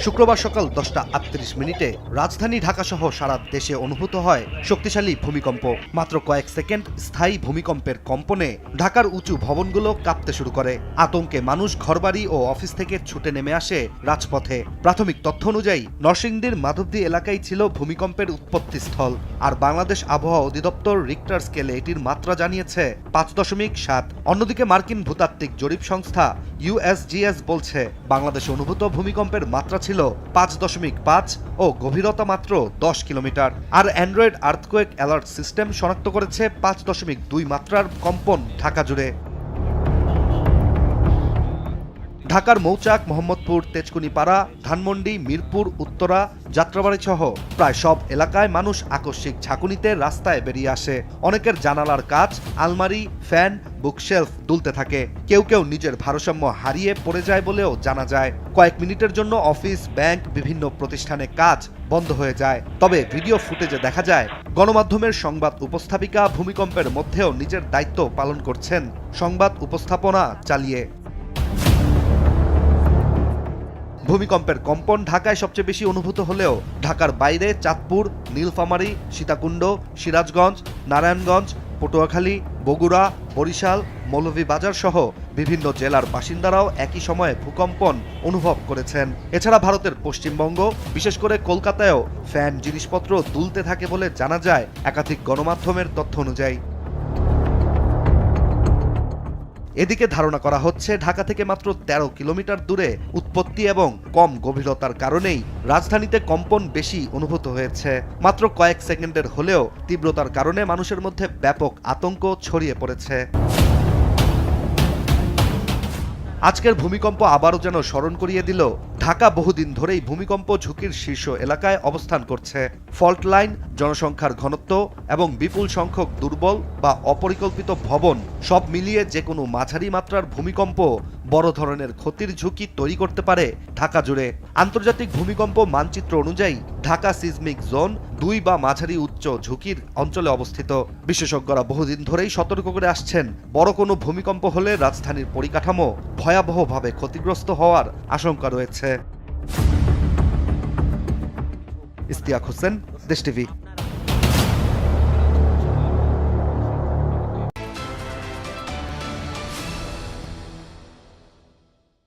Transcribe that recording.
শুক্রবার সকাল 10:38 রাজধানী ঢাকাসহ সারা দেশে অনুভূত হয় শক্তিশালী ভূমিকম্প। মাত্র কয়েক সেকেন্ড স্থায়ী ভূমিকম্পের কম্পনে ঢাকার উঁচু ভবনগুলো কাঁপতে শুরু করে। আতঙ্কে মানুষ ঘরবাড়ি ও অফিস থেকে ছুটে নেমে আসে রাজপথে। প্রাথমিক তথ্য অনুযায়ী নরসিংদীর মাধবদী এলাকায় ছিল ভূমিকম্পের উৎপত্তিস্থল। আর বাংলাদেশ আবহাওয়া অধিদপ্তর রিক্টার স্কেলে এটির মাত্রা জানিয়েছে 5.7। অন্যদিকে মার্কিন ভূতাত্ত্বিক জরিপ সংস্থা USGS বলছে বাংলাদেশে অনুভূত ভূমিকম্পের মাত্রা ছিল 5.5 ও গভীরতা মাত্র 10 কিলোমিটার। আর অ্যান্ড্রয়েড আর্থকোয়েক অ্যালার্ট সিস্টেম শনাক্ত করেছে 5.2 মাত্রার কম্পন ঢাকা জুড়ে। ঢাকার মৌচাক, মোহাম্মদপুর, তেজকুনিপাড়া, ধানমন্ডি, মিরপুর, উত্তরা, যাত্রাবাড়ি সহ প্রায় সব এলাকায় মানুষ আকস্মিক ঝাঁকুনিতে রাস্তায় বেরিয়ে আসে। অনেকের জানালার কাচ, আলমারি, ফ্যান, বুকশেলফ দুলতে থাকে। কেউ কেউ নিজের ভারসাম্য হারিয়ে পড়ে যায় বলেও জানা যায়। কয়েক মিনিটের জন্য অফিস, ব্যাংক, বিভিন্ন প্রতিষ্ঠানে কাজ বন্ধ হয়ে যায়। তবে ভিডিও ফুটেজে দেখা যায় গণমাধ্যমের সংবাদ উপস্থাপিকা ভূমিকম্পের মধ্যেও নিজের দায়িত্ব পালন করছেন, সংবাদ উপস্থাপনা চালিয়ে। ভূমিকম্পের কম্পন ঢাকায় সবচেয়ে বেশি অনুভূত হলেও ঢাকার বাইরে চাঁদপুর, নীলফামারী, সীতাকুণ্ড, সিরাজগঞ্জ, নারায়ণগঞ্জ, পটুয়াখালী, বগুড়া, বরিশাল, মৌলভীবাজার সহ বিভিন্ন জেলার বাসিন্দারাও একই সময়ে ভূকম্পন অনুভব করেছেন। এছাড়া ভারতের পশ্চিমবঙ্গ, বিশেষ করে কলকাতায়ও ফ্যান, জিনিসপত্র দুলতে থাকে বলে জানা যায় একাধিক গণমাধ্যমের তথ্য অনুযায়ী। এদিকে ধারণা করা হচ্ছে ঢাকা থেকে মাত্র 13 কিলোমিটার দূরে উৎপত্তি এবং কম গভীরতার কারণেই রাজধানীতে কম্পন বেশি অনুভূত হয়েছে। মাত্র কয়েক সেকেন্ডের হলেও তীব্রতার কারণে মানুষের মধ্যে ব্যাপক আতঙ্ক ছড়িয়ে পড়েছে। আজকের ভূমিকম্প আবারও যেন স্মরণ করিয়ে দিল ঢাকা বহুদিন ধরেই ভূমিকম্প ঝুঁকির শীর্ষ এলাকায় অবস্থান করছে। ফল্ট লাইন, জনসংখ্যার ঘনত্ব এবং বিপুল সংখ্যক দুর্বল বা অপরিকল্পিত ভবন সব মিলিয়ে যে কোনো মাঝারি মাত্রার ভূমিকম্প বড় ধরনের ক্ষতির ঝুঁকি তৈরি করতে পারে ঢাকা জুড়ে। আন্তর্জাতিক ভূমিকম্প মানচিত্র অনুযায়ী ঢাকা সিজমিক জোন 2 বা মাঝারি উচ্চ ঝুঁকির অঞ্চলে অবস্থিত। বিশেষজ্ঞরা বহুদিন ধরেই সতর্ক করে আসছেন বড় কোনো ভূমিকম্প হলে রাজধানীর পরিকাঠামো ভয়াবহভাবে ক্ষতিগ্রস্ত হওয়ার আশঙ্কা রয়েছে। ইশতিয়াক হোসেন, দেশ টিভি।